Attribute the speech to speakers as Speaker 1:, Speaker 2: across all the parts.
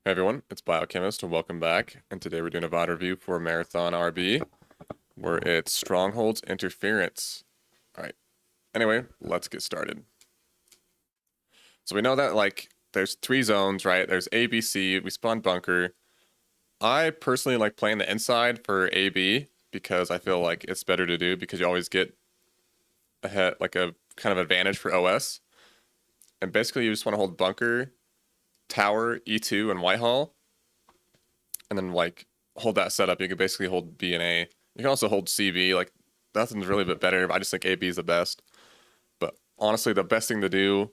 Speaker 1: Hey everyone, it's Biochemist and welcome back. And today we're doing a VOD review for Marathon RB, where it's Stronghold's Interference. Alright, anyway, let's get started. So we know that, like, there's 3 zones, right? There's A, B, C, we spawn bunker. I personally like playing the inside for AB because I feel like it's better to do because you always get ahead, like a kind of advantage for OS. And basically you just want to hold bunker, tower, E2, and Whitehall. And then like hold that setup. You can basically hold B and A. You can also hold CB. Like nothing's really a bit better. I just think AB is the best. But honestly, the best thing to do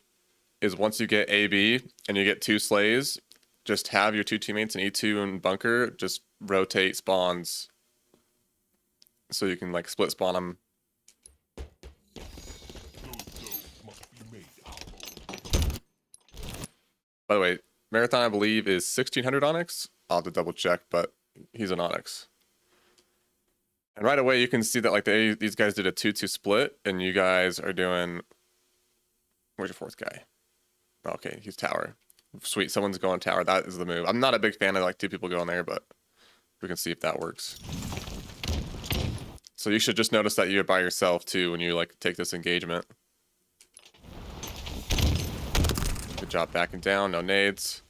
Speaker 1: is once you get AB and you get 2 slays, just have your 2 teammates in E2 and bunker just rotate spawns, so you can like split spawn them. By the way, Marathon I believe is 1600 Onyx. I'll have to double check, but he's an Onyx. And right away you can see that like these guys did a 2-2 split, and you guys are doing. Where's your 4th guy? Okay, he's tower. Sweet, someone's going tower. That is the move. I'm not a big fan of like 2 people going there, but we can see if that works. So you should just notice that you're by yourself too when you like take this engagement. Good job backing down, no nades.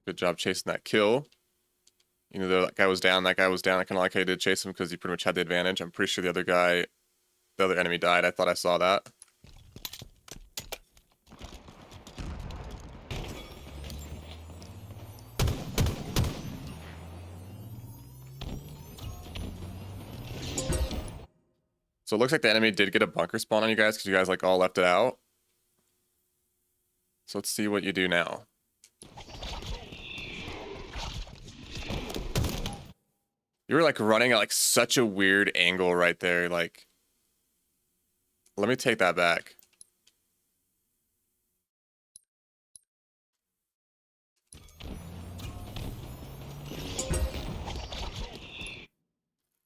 Speaker 1: Good job chasing that kill. You know, that guy was down, that guy was down. I kind of like how you did chase him because he pretty much had the advantage. I'm pretty sure the other enemy died. I thought I saw that. So it looks like the enemy did get a bunker spawn on you guys because you guys like all left it out. So let's see what you do now. You were like running at like such a weird angle right there. Like, let me take that back.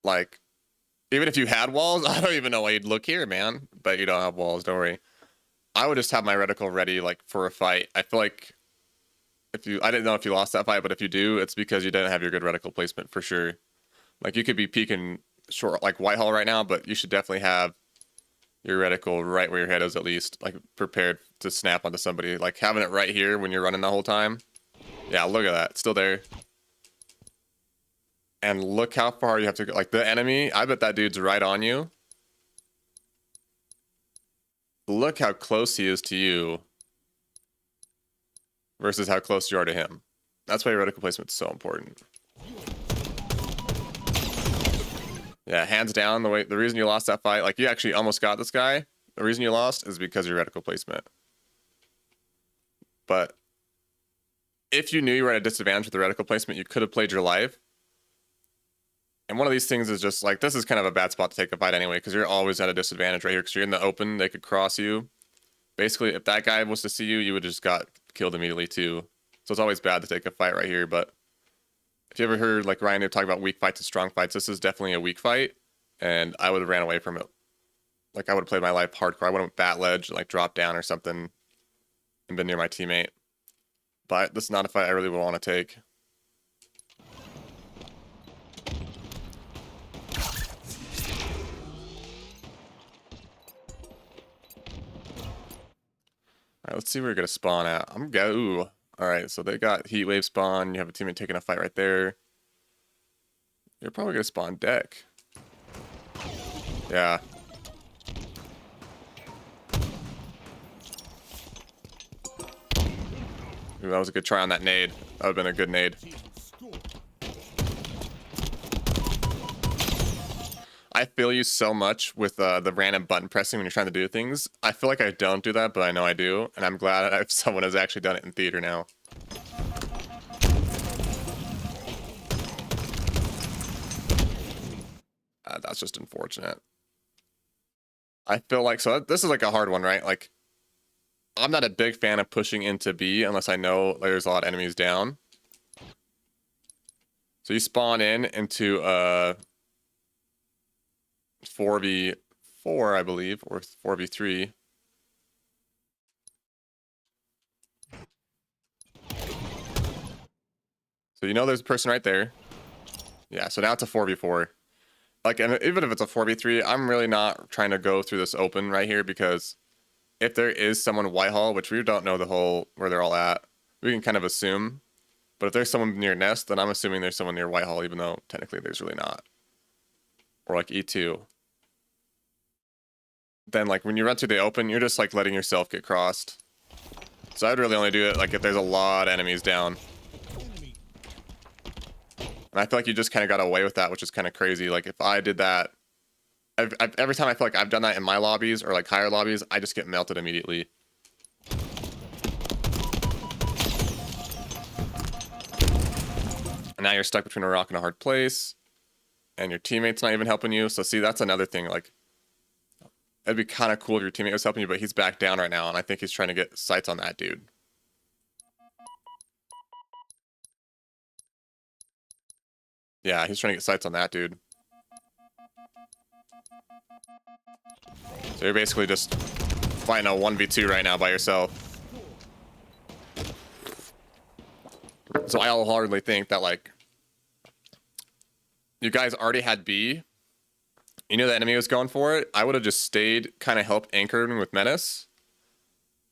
Speaker 1: Like, even if you had walls, I don't even know why you'd look here, man. But you don't have walls, don't worry. I would just have my reticle ready like for a fight. I feel like I didn't know if you lost that fight, but if you do, it's because you didn't have your good reticle placement for sure. Like you could be peeking short like Whitehall right now, but you should definitely have your reticle right where your head is, at least like prepared to snap onto somebody. Like having it right here when you're running the whole time. Yeah, look at that. It's still there. And look how far you have to go. Like the enemy, I bet that dude's right on you. Look how close he is to you versus how close you are to him. That's why your reticle placement's so important. Yeah, hands down, the reason you lost that fight, like you actually almost got this guy. The reason you lost is because of your reticle placement. But if you knew you were at a disadvantage with the reticle placement, you could have played your life. And one of these things is just like, this is kind of a bad spot to take a fight anyway, because you're always at a disadvantage right here, because you're in the open, they could cross you. Basically, if that guy was to see you, you would have just got killed immediately too. So it's always bad to take a fight right here, but if you ever heard like Ryan talk about weak fights and strong fights, this is definitely a weak fight, and I would have ran away from it. Like I would have played my life hardcore. I would have bat ledge, like dropped down or something, and been near my teammate. But this is not a fight I really would want to take. Alright, let's see where you're gonna spawn at. I'm go. Ooh. Alright, so they got heat wave spawn. You have a teammate taking a fight right there. You're probably gonna spawn deck. Yeah. Ooh, that was a good try on that nade. That would have been a good nade. I feel you so much with the random button pressing when you're trying to do things. I feel like I don't do that, but I know I do, and I'm glad someone has actually done it in theater now. That's just unfortunate. I feel like, so this is like a hard one, right? Like, I'm not a big fan of pushing into B unless I know there's a lot of enemies down. So you spawn into 4v4, I believe, or 4v3. So you know there's a person right there. Yeah, so now it's a 4v4. Like, and even if it's a 4v3, I'm really not trying to go through this open right here, because if there is someone Whitehall, which we don't know where they're all at, we can kind of assume. But if there's someone near Nest, then I'm assuming there's someone near Whitehall, even though technically there's really not. Or like E2. Then like when you run through the open, you're just like letting yourself get crossed. So I'd really only do it like if there's a lot of enemies down. And I feel like you just kind of got away with that, which is kind of crazy. Like if I did that, every time I feel like I've done that in my lobbies or like higher lobbies, I just get melted immediately. And now you're stuck between a rock and a hard place, and your teammate's not even helping you. So see, that's another thing. Like, it'd be kind of cool if your teammate was helping you, but he's back down right now, and I think he's trying to get sights on that dude. Yeah, he's trying to get sights on that dude. So you're basically just fighting a 1v2 right now by yourself. So I wholeheartedly think that, like, you guys already had B. You knew the enemy was going for it. I would have just stayed, kind of helped anchoring with Menace,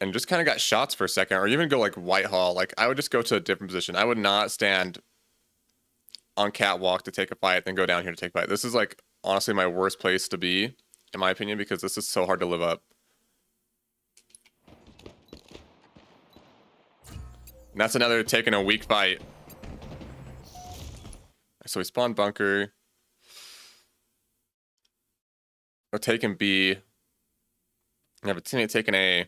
Speaker 1: and just kind of got shots for a second, or even go like Whitehall. Like, I would just go to a different position. I would not stand on catwalk to take a fight, then go down here to take a fight. This is like honestly my worst place to be, in my opinion, because this is so hard to live up. And that's another taking a weak fight. So we spawn bunker. We're taking B. We have a teammate taking A.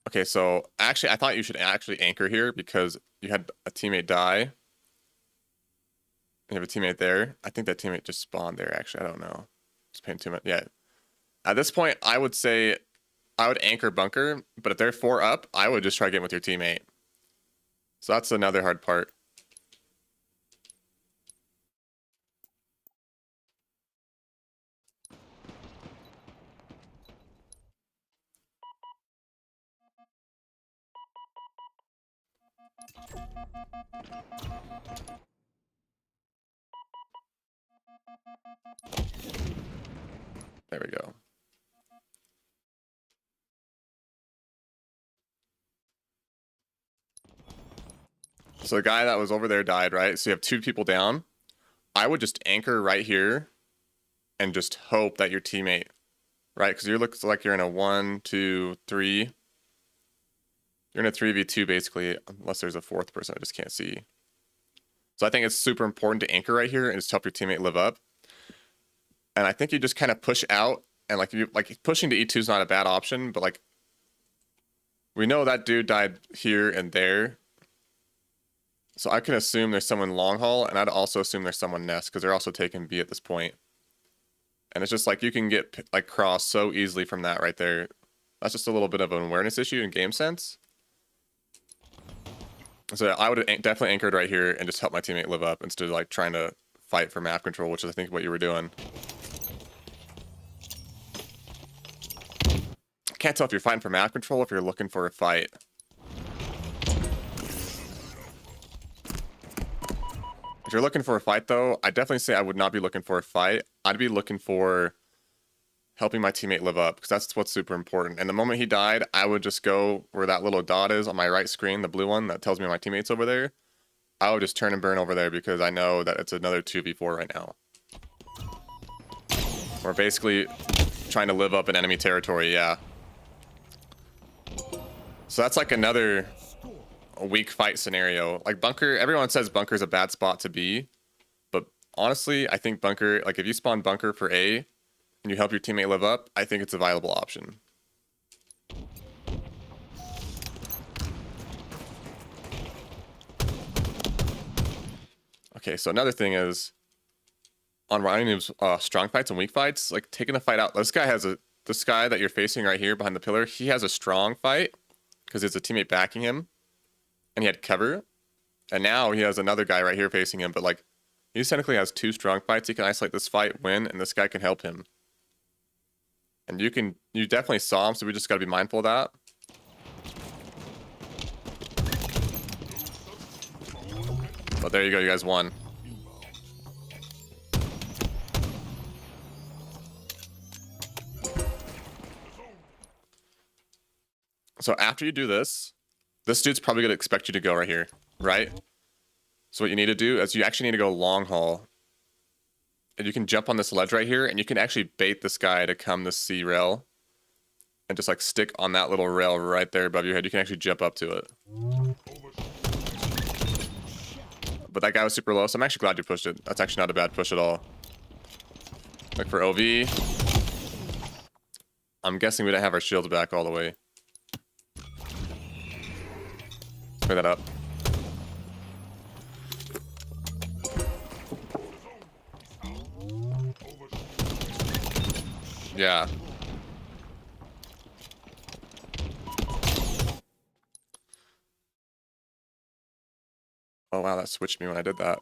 Speaker 1: Okay, so actually, I thought you should actually anchor here because you had a teammate die. You have a teammate there. I think that teammate just spawned there, actually. I don't know. Just paying too much. Yeah. At this point, I would say I would anchor bunker, but if they're 4 up, I would just try getting with your teammate. So that's another hard part. There we go. So the guy that was over there died, right? So you have 2 people down. I would just anchor right here and just hope that your teammate, right? Because you looks like you're in a 1, 2, 3. You're in a 3v2 basically, unless there's a 4th person I just can't see. So I think it's super important to anchor right here and just help your teammate live up. And I think you just kind of push out, and like pushing to E2 is not a bad option, but like we know that dude died here and there. So I can assume there's someone long haul, and I'd also assume there's someone nest because they're also taking B at this point. And it's just like you can get like cross so easily from that right there. That's just a little bit of an awareness issue in game sense. So I would have definitely anchored right here and just help my teammate live up instead of like trying to fight for map control, which is I think what you were doing. Can't tell if you're fighting for map control or if you're looking for a fight. If you're looking for a fight, though, I definitely say I would not be looking for a fight. I'd be looking for helping my teammate live up, because that's what's super important. And the moment he died, I would just go where that little dot is on my right screen, the blue one that tells me my teammate's over there. I would just turn and burn over there because I know that it's another 2v4 right now. We're basically trying to live up in enemy territory, yeah. So that's like another weak fight scenario. Like bunker, everyone says bunker's a bad spot to be, but honestly, I think bunker, like if you spawn bunker for A and you help your teammate live up, I think it's a viable option. Okay, so another thing is on Ryan's strong fights and weak fights, like taking a fight out. This guy that you're facing right here behind the pillar, he has a strong fight because there's a teammate backing him, and he had cover. And now he has another guy right here facing him, but like he technically has 2 strong fights. He can isolate this fight, win, and this guy can help him. And you definitely saw him, so we just gotta be mindful of that. But there you go, you guys won. So after you do this dude's probably gonna expect you to go right here, right? So what you need to do is you actually need to go long haul. And you can jump on this ledge right here, and you can actually bait this guy to come this C rail. And just like stick on that little rail right there above your head. You can actually jump up to it. But that guy was super low, so I'm actually glad you pushed it. That's actually not a bad push at all. Like for OV, I'm guessing we didn't have our shields back all the way. Clear that up. Yeah. Oh wow, that switched me when I did that.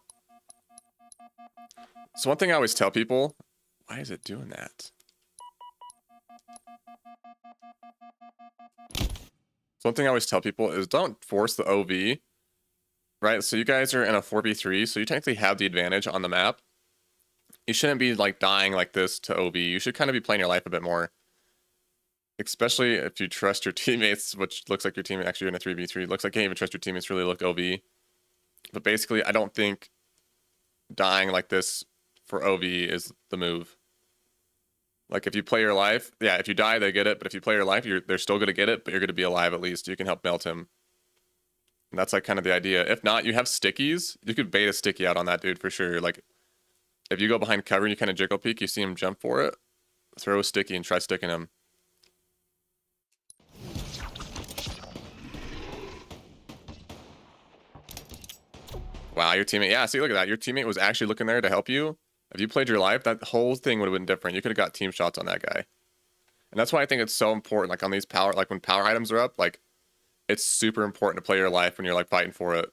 Speaker 1: So one thing I always tell people, why is it doing that? So one thing I always tell people is don't force the OV, right? So you guys are in a 4v3, so you technically have the advantage on the map. You shouldn't be like dying like this to OV. You should kind of be playing your life a bit more. Especially if you trust your teammates, which looks like your teammate actually in a 3v3. Looks like you can't even trust your teammates really look OV. But basically, I don't think dying like this for OV is the move. Like if you play your life, yeah, if you die, they get it. But if you play your life, they're still going to get it, but you're going to be alive at least. You can help melt him. And that's like kind of the idea. If not, you have stickies. You could bait a sticky out on that dude for sure. Like if you go behind cover and you kind of jiggle peek, you see him jump for it, throw a sticky and try sticking him. Wow, your teammate. Yeah, see, look at that. Your teammate was actually looking there to help you. If you played your life, that whole thing would have been different. You could have got team shots on that guy. And that's why I think it's so important. Like on these power, like when power items are up, like it's super important to play your life when you're like fighting for it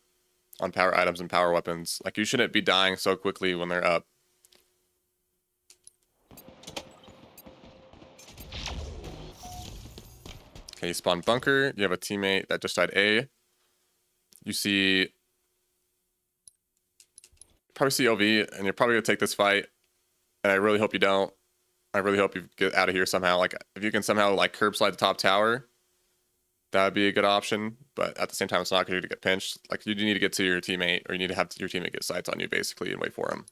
Speaker 1: on power items and power weapons. Like you shouldn't be dying so quickly when they're up. Okay, you spawn bunker. You have a teammate that just died A. You see, probably see OV, and you're probably gonna take this fight. And I really hope you don't. I really hope you get out of here somehow. Like if you can somehow like curb slide the top tower, that would be a good option. But at the same time, it's not going to get pinched. Like you need to get to your teammate, or you need to have your teammate get sights on you basically and wait for him.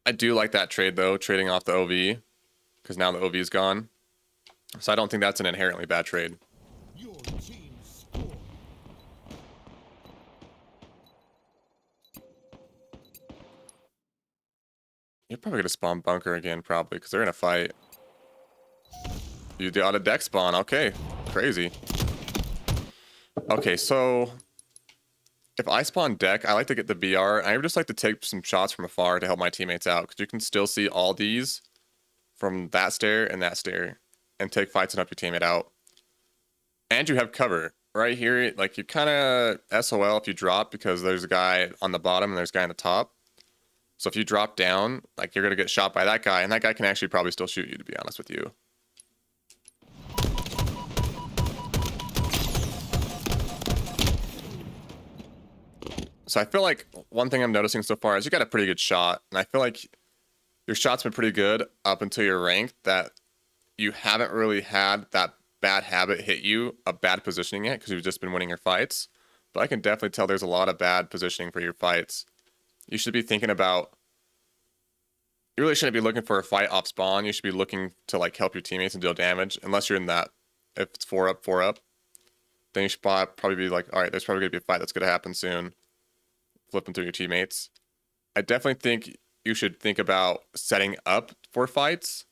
Speaker 1: I do like that trade though, trading off the OV, because now the OV is gone. So I don't think that's an inherently bad trade. You're probably gonna spawn bunker again, probably, because they're in a fight. You got a deck spawn, okay. Crazy. Okay, so if I spawn deck, I like to get the BR. I just like to take some shots from afar to help my teammates out, because you can still see all these from that stair and take fights and help your teammate out. And you have cover right here. Like you kind of SOL if you drop, because there's a guy on the bottom and there's a guy on the top. So if you drop down, like you're gonna get shot by that guy, and that guy can actually probably still shoot you, to be honest with you. So I feel like one thing I'm noticing so far is you got a pretty good shot, and I feel like your shot's been pretty good up until you're ranked, that you haven't really had that bad habit hit you, a bad positioning yet, because you've just been winning your fights. But I can definitely tell there's a lot of bad positioning for your fights. You should be thinking about, you really shouldn't be looking for a fight off spawn. You should be looking to like help your teammates and deal damage, unless you're in that. If it's 4 up, then you should probably be like, all right, there's probably gonna be a fight that's gonna happen soon. Flipping through your teammates. I definitely think you should think about setting up for fights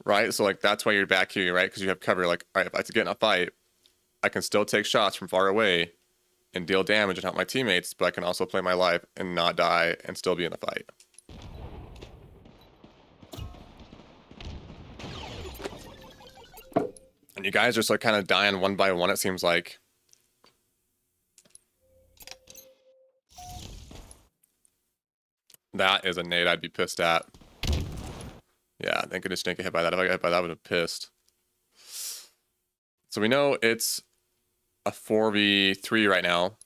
Speaker 1: right? So like that's why you're back here, right? Because you have cover. Like, all right, if I get in a fight, I can still take shots from far away and deal damage and help my teammates, but I can also play my life and not die and still be in the fight. And you guys just like kind of dying one by one, it seems like. That is a nade I'd be pissed at. Yeah, thank goodness didn't get hit by that. If I got hit by that, I would have been pissed. So we know it's a 4v3 right now.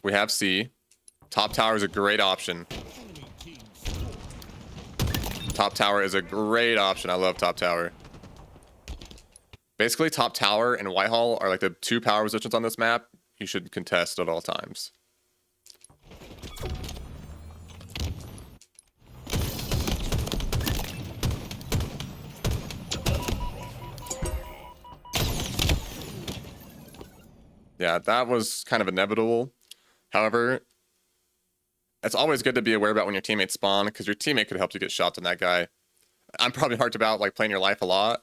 Speaker 1: We have C. Top tower is a great option. Top tower is a great option. I love top tower. Basically, top tower and Whitehall are like the two power positions on this map you should contest at all times. Yeah, that was kind of inevitable. However, it's always good to be aware about when your teammates spawn, because your teammate could help you get shots on that guy. I'm probably hard about like playing your life a lot.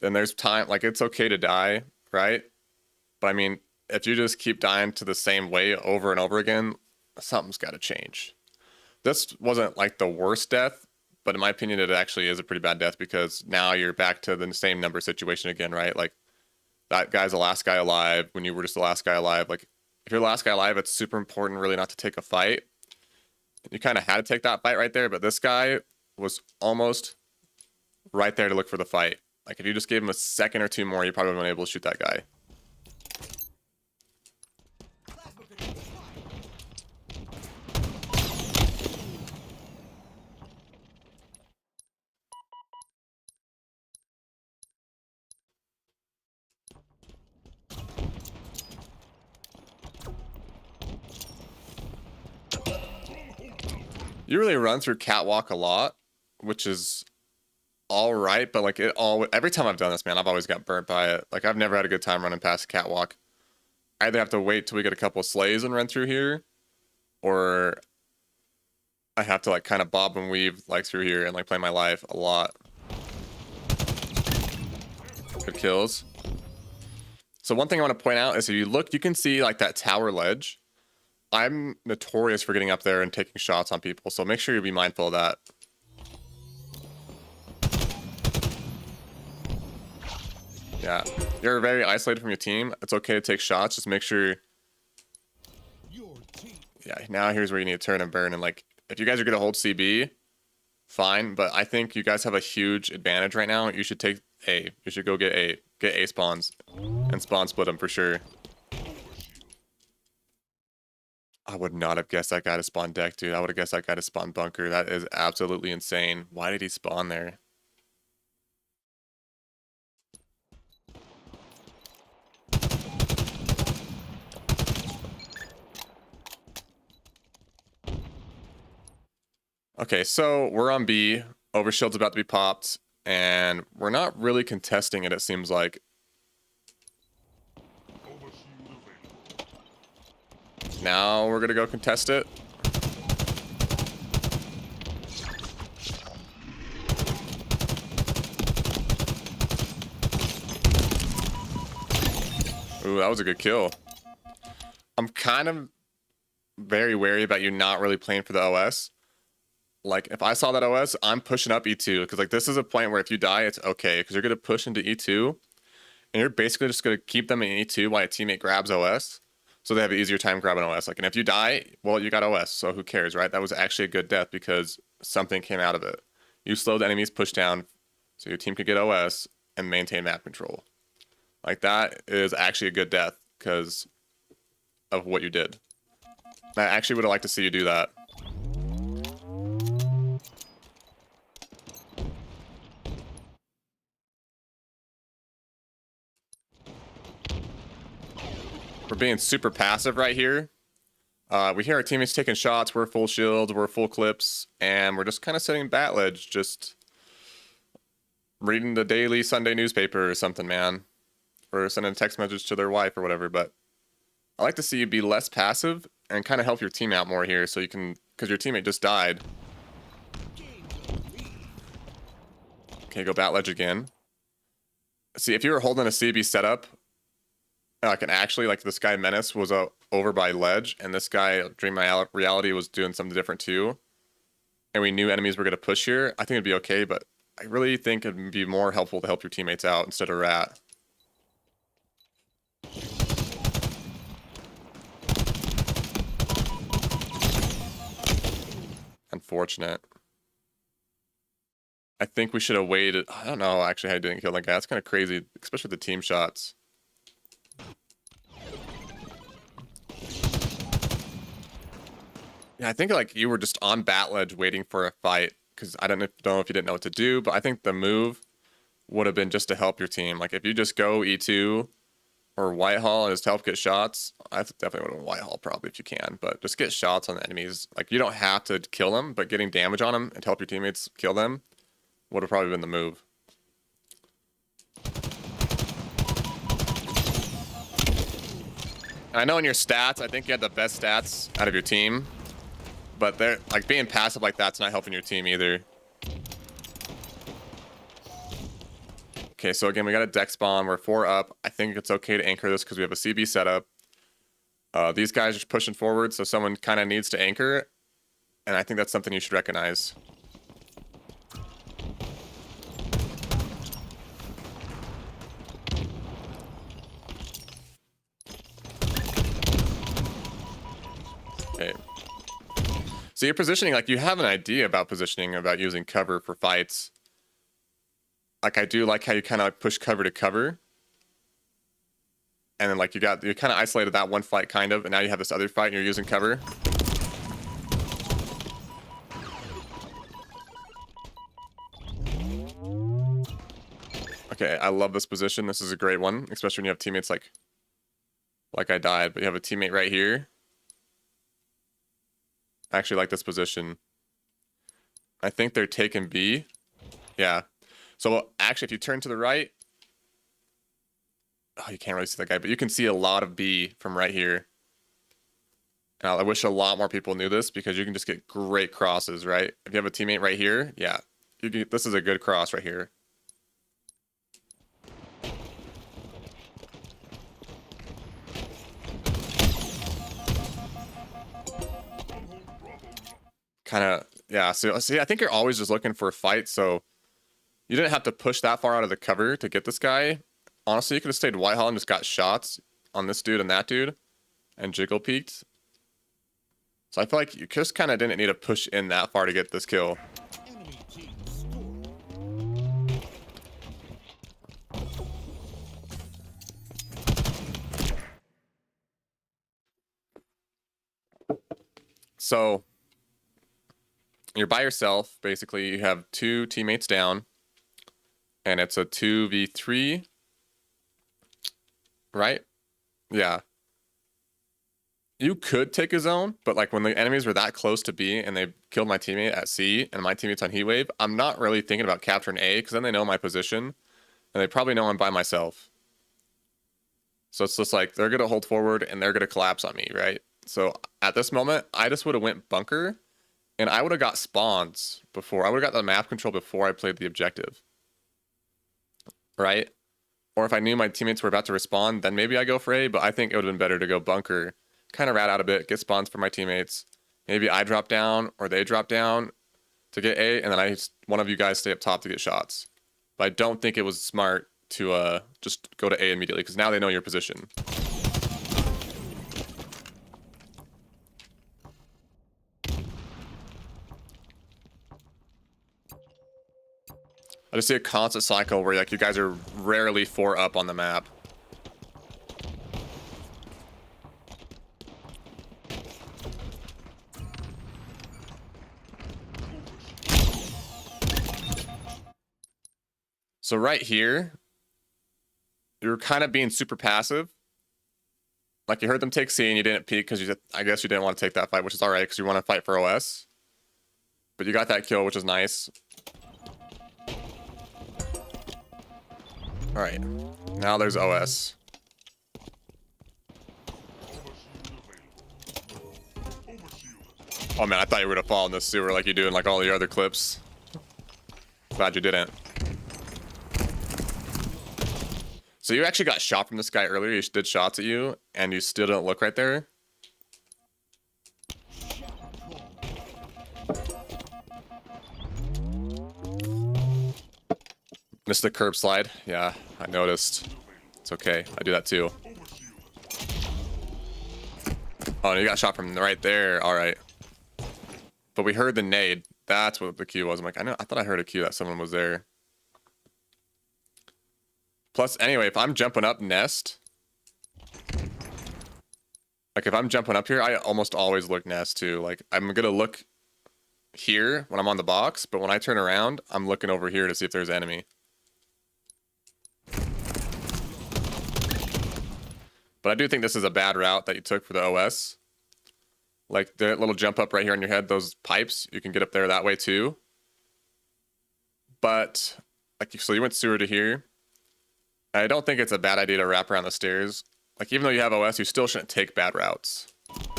Speaker 1: Then there's time, like it's okay to die, right? But I mean, if you just keep dying to the same way over and over again, something's got to change. This wasn't like the worst death, but in my opinion, it actually is a pretty bad death because now you're back to the same number situation again, right? Like that guy's the last guy alive when you were just the last guy alive. Like if you're the last guy alive, it's super important really not to take a fight. You kind of had to take that fight right there, but this guy was almost right there to look for the fight. Like if you just gave him a second or two more, you probably wouldn't have been able to shoot that guy. You really run through Catwalk a lot, which is all right, but like every time I've done this, man, I've always got burnt by it. Like I've never had a good time running past Catwalk. I either have to wait till we get a couple of slays and run through here, or I have to like kind of bob and weave like through here and like play my life a lot. Good kills. So one thing I want to point out is if you look, you can see like that tower ledge. I'm notorious for getting up there and taking shots on people, so make sure you be mindful of that. Yeah, you're very isolated from your team. It's okay to take shots, just make sure. Yeah, now here's where you need to turn and burn, and like, if you guys are gonna hold CB, fine, but I think you guys have a huge advantage right now. You should take A. You should go get A spawns, and spawn split them for sure. I would not have guessed that guy to spawn deck, dude. I would have guessed that guy to spawn bunker. That is absolutely insane. Why did he spawn there? Okay, so we're on B. Overshield's about to be popped, and we're not really contesting it, it seems like. Now we're gonna go contest it. Ooh, that was a good kill. I'm kind of very wary about you not really playing for the OS. Like, if I saw that OS, I'm pushing up E2, because like this is a point where if you die, it's okay, because you're gonna push into E2, and you're basically just gonna keep them in E2 while a teammate grabs OS. So they have an easier time grabbing OS. Like, and if you die, well, you got OS, so who cares, right? That was actually a good death because something came out of it. You slowed the enemy's push down so your team could get OS and maintain map control. Like, that is actually a good death because of what you did. I actually would have liked to see you do that. We're being super passive right here. We hear our teammates taking shots. We're full shields, we're full clips, and we're just kind of sitting bat ledge, just reading the daily Sunday newspaper or something, man. Or sending a text message to their wife or whatever. But I like to see you be less passive and kind of help your team out more here, so you can, because your teammate just died. Okay, go bat ledge again. See, if you were holding a CB setup, like, and actually, like, this guy Menace was over by ledge, and this guy Dream Reality was doing something different too, and we knew enemies were going to push here, I think it'd be okay, but I really think it'd be more helpful to help your teammates out instead of rat. Unfortunate. I think we should have waited. I don't know actually how you didn't kill that guy. That's kind of crazy, especially with the team shots. Yeah, I think like you were just on bat ledge waiting for a fight because I don't know if you didn't know what to do, but I think the move would have been just to help your team. Like if you just go E2 or Whitehall and just help get shots, I definitely would have went Whitehall probably if you can, but just get shots on the enemies. Like you don't have to kill them, but getting damage on them and help your teammates kill them would have probably been the move. I know in your stats, I think you had the best stats out of your team, but they're like being passive like that's not helping your team either. Okay, so again, we got a deck spawn. We're 4 up. I think it's okay to anchor this because we have a CB setup. These guys are pushing forward, so someone kind of needs to anchor, and I think that's something you should recognize. Okay. So you're positioning, like you have an idea about positioning, about using cover for fights. Like I do like how you kind of push cover to cover. And then like you kind of isolated that one fight kind of, and now you have this other fight and you're using cover. Okay, I love this position. This is a great one, especially when you have teammates like I died, but you have a teammate right here. I actually like this position. I think they're taking B. Yeah. So actually, if you turn to the right, oh, you can't really see that guy, but you can see a lot of B from right here. Now, I wish a lot more people knew this because you can just get great crosses, right? If you have a teammate right here, yeah, this is a good cross right here. Kind of, yeah. So see, I think you're always just looking for a fight. So you didn't have to push that far out of the cover to get this guy. Honestly, you could have stayed Whitehall and just got shots on this dude and that dude and jiggle peeked. So I feel like you just kind of didn't need to push in that far to get this kill. So you're by yourself, basically. You have 2 teammates down, and it's a 2v3, right? Yeah. You could take a zone, but like when the enemies were that close to B and they killed my teammate at C and my teammate's on heat wave, I'm not really thinking about capturing A because then they know my position and they probably know I'm by myself. So it's just like they're going to hold forward and they're going to collapse on me, right? So at this moment, I just would have went bunker and I would have got spawns before. I would have got the map control before I played the objective, right? Or if I knew my teammates were about to respawn, then maybe I go for A, but I think it would have been better to go bunker, kind of rat out a bit, get spawns for my teammates. Maybe I drop down or they drop down to get A, and then one of you guys stay up top to get shots. But I don't think it was smart to just go to A immediately, because now they know your position. I just see a constant cycle where like you guys are rarely 4 up on the map. So right here, you're kind of being super passive. Like you heard them take C and you didn't peek because I guess you didn't want to take that fight, which is all right because you want to fight for OS. But you got that kill, which is nice. All right, now there's OS. Oh man, I thought you were gonna fall in this sewer like you do in like all the other clips. Glad you didn't. So you actually got shot from this guy earlier. He did shots at you, and you still don't look right there. Missed the curb slide. Yeah, I noticed. It's okay. I do that too. Oh, you got shot from right there. All right. But we heard the nade. That's what the cue was. I'm like, I thought I heard a cue that someone was there. Plus, anyway, if I'm jumping up nest, like if I'm jumping up here, I almost always look nest too. Like I'm gonna look here when I'm on the box, but when I turn around, I'm looking over here to see if there's enemy. But I do think this is a bad route that you took for the OS. Like the little jump up right here on your head, those pipes, you can get up there that way too. But like, so you went sewer to here. I don't think it's a bad idea to wrap around the stairs. Like even though you have OS, you still shouldn't take bad routes. Because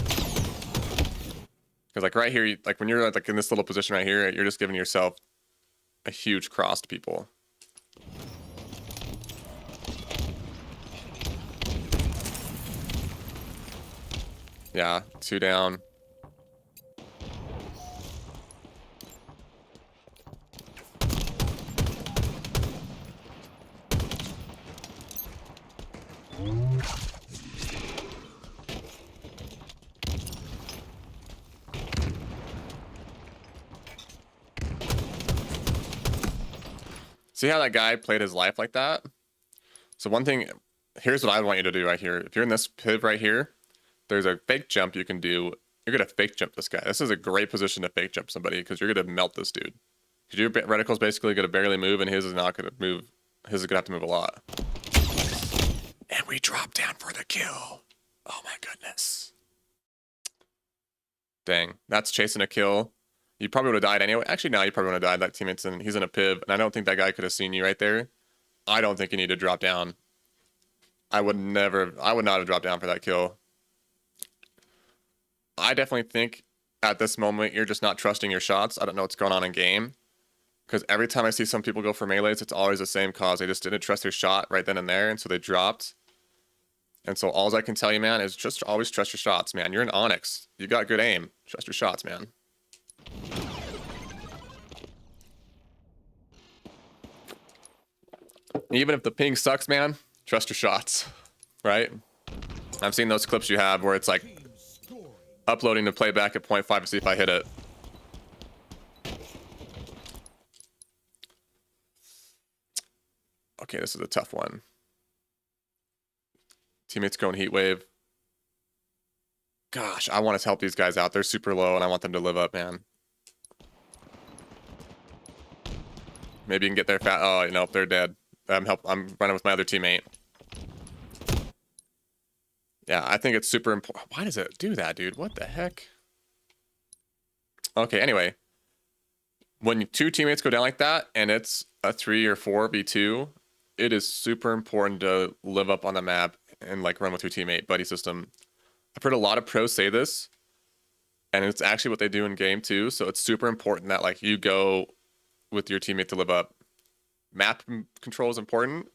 Speaker 1: like right here, like when you're like in this little position right here, you're just giving yourself a huge cross to people. Yeah, 2 down. See how that guy played his life like that? So one thing, here's what I want you to do right here. If you're in this piv right here, there's a fake jump you can do. You're going to fake jump this guy. This is a great position to fake jump somebody because you're going to melt this dude. Because your reticle's basically going to barely move and his is not going to move. His is going to have to move a lot. And we drop down for the kill. Oh my goodness. Dang, that's chasing a kill. You probably would have died anyway. Actually, no, you probably would have died. That teammate's in, he's in a piv, and I don't think that guy could have seen you right there. I don't think you need to drop down. I would not have dropped down for that kill. I definitely think at this moment you're just not trusting your shots. I don't know what's going on in game. Because every time I see some people go for melees, it's always the same cause. They just didn't trust their shot right then and there, and so they dropped. And so all I can tell you, man, is just always trust your shots, man. You're an Onyx. You got good aim. Trust your shots, man. Even if the ping sucks, man, trust your shots, right? I've seen those clips you have where it's like uploading to play back at 0.5 to see if I hit it. Okay, this is a tough one. Teammates going heat wave. Gosh, I want to help these guys out. They're super low and I want them to live up, man. Maybe you can get there fast. Oh, you know, they're dead. I'm running with my other teammate. Yeah, I think it's super important. Why does it do that, dude? What the heck? Okay, anyway. When 2 teammates go down like that, and it's a 3 or 4v2, it is super important to live up on the map and like run with your teammate, buddy system. I've heard a lot of pros say this, and it's actually what they do in game too, so it's super important that like you go with your teammate to live up. Map control is important,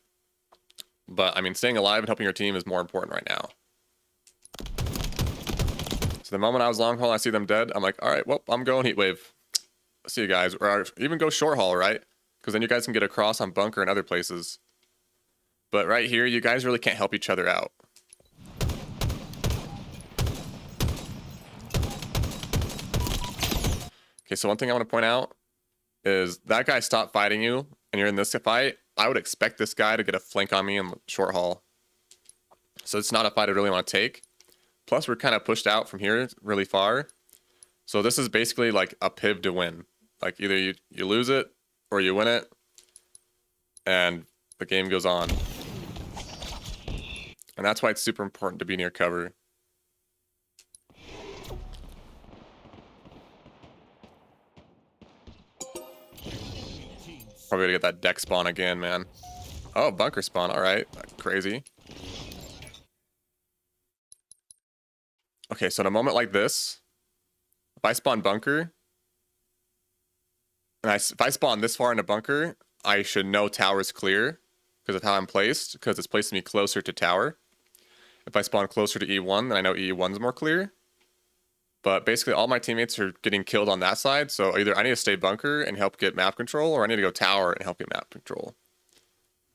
Speaker 1: but I mean, staying alive and helping your team is more important right now. So the moment I was long haul, I see them dead, I'm like, all right, well, I'm going heat wave. See you guys, or even go short haul, right? Because then you guys can get across on bunker and other places. But right here, you guys really can't help each other out. Okay, so one thing I want to point out is that guy stopped fighting you, and you're in this fight. I would expect this guy to get a flank on me in short haul. So it's not a fight I really want to take. Plus, we're kind of pushed out from here really far. So this is basically like a piv to win. Like either you lose it or you win it, and the game goes on. And that's why it's super important to be near cover. Probably gonna get that deck spawn again, man. Oh, bunker spawn. All right, crazy. Okay, so in a moment like this, if I spawn bunker, and if I spawn this far in a bunker, I should know tower's clear. because of how I'm placed, because it's placing me closer to tower. If I spawn closer to E1, then I know E1's more clear. But basically all my teammates are getting killed on that side, so either I need to stay bunker and help get map control, or I need to go tower and help get map control.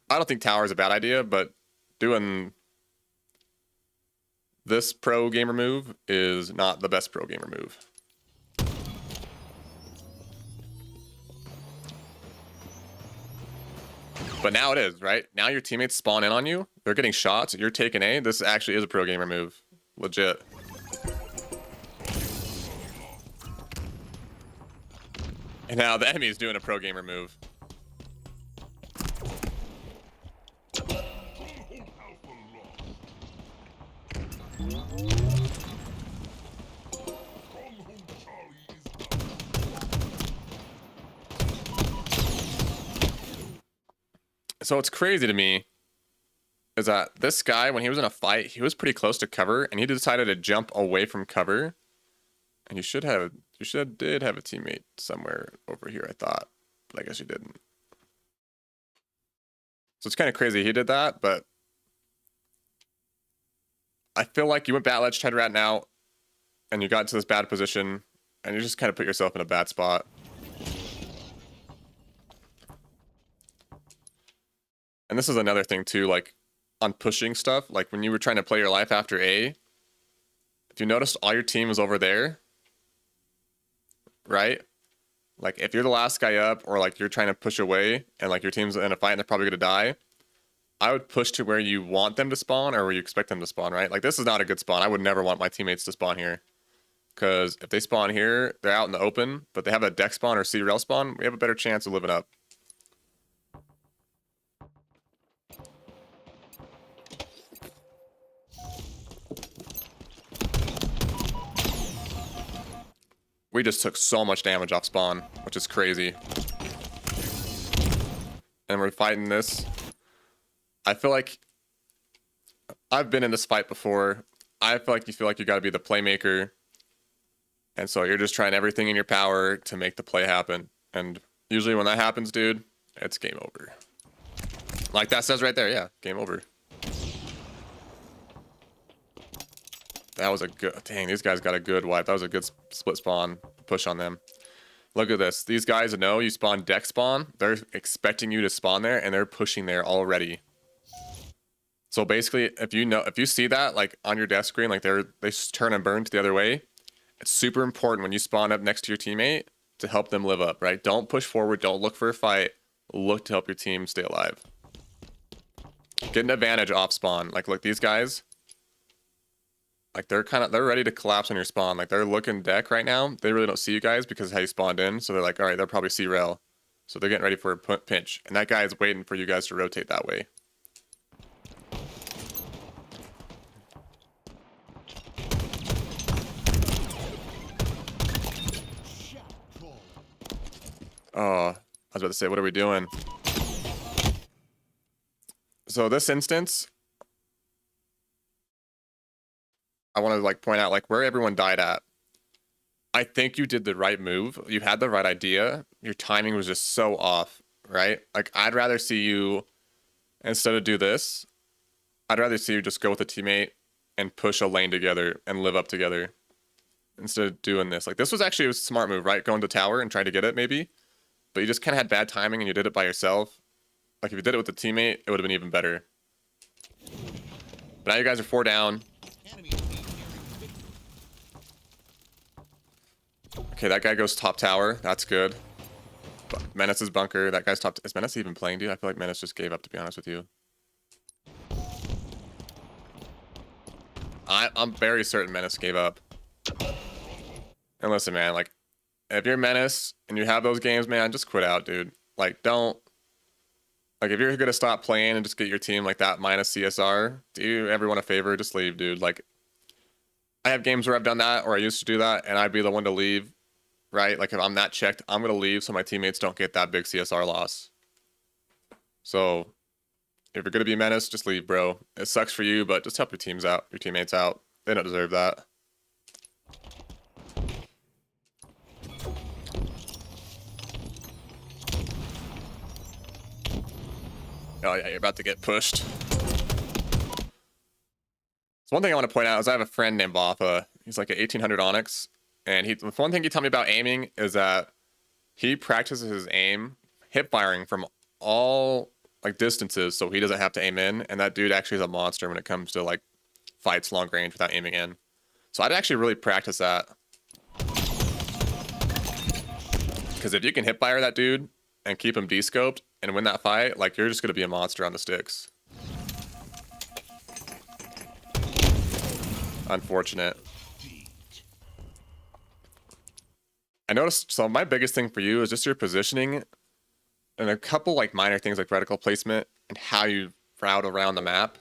Speaker 1: I don't think tower is a bad idea, but doing this pro gamer move is not the best pro gamer move. But now it is, right? Now your teammates spawn in on you. They're getting shots. You're taking A. This actually is a pro gamer move. Legit. And now the enemy is doing a pro gamer move. So what's crazy to me is that this guy, when he was in a fight, he was pretty close to cover, and he decided to jump away from cover. And you did have a teammate somewhere over here, I thought, but I guess you didn't. So it's kind of crazy he did that, but I feel like you went bat ledge, tried rat now, and you got into this bad position, and you just kind of put yourself in a bad spot. And this is another thing too, like on pushing stuff, like when you were trying to play your life after A, if you noticed all your team was over there, right? Like if you're the last guy up, or like you're trying to push away and like your team's in a fight and they're probably gonna die, I would push to where you want them to spawn or where you expect them to spawn, right? Like this is not a good spawn. I would never want my teammates to spawn here. Because if they spawn here, they're out in the open, but they have a deck spawn or C-rail spawn, we have a better chance of living up. We just took so much damage off spawn, which is crazy. And we're fighting this. I feel like I've been in this fight before. I feel like you gotta be the playmaker. And so you're just trying everything in your power to make the play happen. And usually when that happens, dude, it's game over. Like that says right there, yeah, game over. That was a good, dang, these guys got a good wipe. That was a good split spawn push on them. Look at this. These guys know you spawn deck spawn. They're expecting you to spawn there and they're pushing there already. So basically, if you see that like on your death screen, like they turn and burn to the other way, it's super important when you spawn up next to your teammate to help them live up, right? Don't push forward. Don't look for a fight. Look to help your team stay alive. Get an advantage off spawn. Like, look, these guys, like they're ready to collapse on your spawn. Like they're looking deck right now. They really don't see you guys because of how you spawned in. So they're like, all right, they'll probably see rail. So they're getting ready for a pinch. And that guy is waiting for you guys to rotate that way. Oh, I was about to say, what are we doing? So this instance, I want to like point out like where everyone died at. I think you did the right move. You had the right idea. Your timing was just so off, right? Like I'd rather see you, instead of do this, I'd rather see you just go with a teammate and push a lane together and live up together instead of doing this. Like this was actually a smart move, right? Going to tower and trying to get it maybe, but you just kind of had bad timing and you did it by yourself. Like if you did it with a teammate, it would have been even better. But now you guys are 4 down. Okay, that guy goes top tower. That's good. Menace's bunker. That guy's top. Is Menace even playing, dude? I feel like Menace just gave up, to be honest with you. I'm very certain Menace gave up. And listen, man, like, if you're Menace and you have those games, man, just quit out, dude. Like, don't. Like, if you're gonna stop playing and just get your team like that minus CSR, do everyone a favor, just leave, dude. Like, I have games where I've done that, or I used to do that, and I'd be the one to leave, right? Like, if I'm that checked, I'm gonna leave so my teammates don't get that big CSR loss. So, if you're gonna be Menace, just leave, bro. It sucks for you, but just help your teams out, your teammates out. They don't deserve that. Oh yeah, you're about to get pushed. So one thing I want to point out is I have a friend named Boffa. He's like an 1800 Onyx, and the one thing he told me about aiming is that he practices his aim hip firing from all like distances, so he doesn't have to aim in. And that dude actually is a monster when it comes to like fights long range without aiming in. So I'd actually really practice that, because if you can hip fire that dude and keep him descoped and win that fight, like you're just gonna be a monster on the sticks. Unfortunate. I noticed, so my biggest thing for you is just your positioning and a couple like minor things like reticle placement and how you route around the map.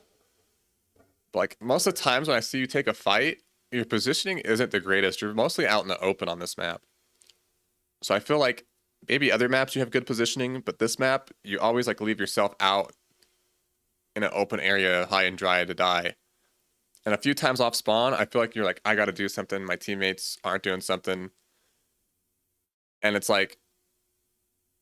Speaker 1: But like most of the times when I see you take a fight, your positioning isn't the greatest. You're mostly out in the open on this map. So I feel like maybe other maps you have good positioning, but this map, you always like leave yourself out in an open area high and dry to die. And a few times off spawn, I feel like you're like, I gotta do something, my teammates aren't doing something. And it's like,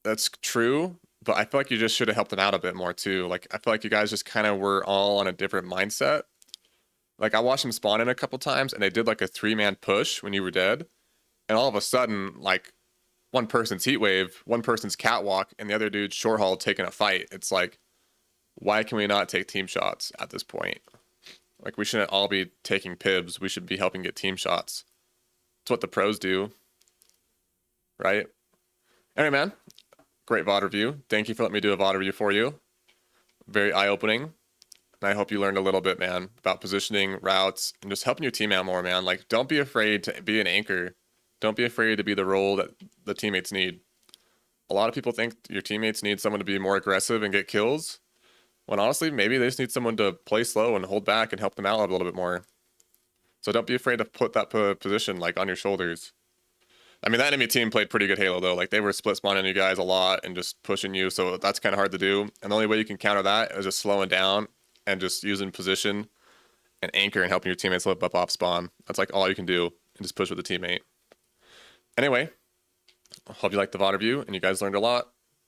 Speaker 1: that's true, but I feel like you just should have helped them out a bit more too. Like, I feel like you guys just kind of were all on a different mindset. Like, I watched them spawn in a couple times, and they did like a 3-man push when you were dead. And all of a sudden, like, one person's heat wave, one person's catwalk, and the other dude's short haul taking a fight. It's like, why can we not take team shots at this point? Like, we shouldn't all be taking pibs. We should be helping get team shots. It's what the pros do, right? Anyway, man, great VOD review. Thank you for letting me do a VOD review for you. Very eye-opening. And I hope you learned a little bit, man, about positioning, routes, and just helping your team out more, man. Like, don't be afraid to be an anchor. Don't be afraid to be the role that the teammates need. A lot of people think your teammates need someone to be more aggressive and get kills, when honestly, maybe they just need someone to play slow and hold back and help them out a little bit more. So don't be afraid to put that position like on your shoulders. I mean, that enemy team played pretty good Halo though. Like they were split spawning you guys a lot and just pushing you, so that's kind of hard to do. And the only way you can counter that is just slowing down and just using position and anchor and helping your teammates live up off spawn. That's like all you can do, and just push with the teammate. Anyway, I hope you liked the VOD review and you guys learned a lot.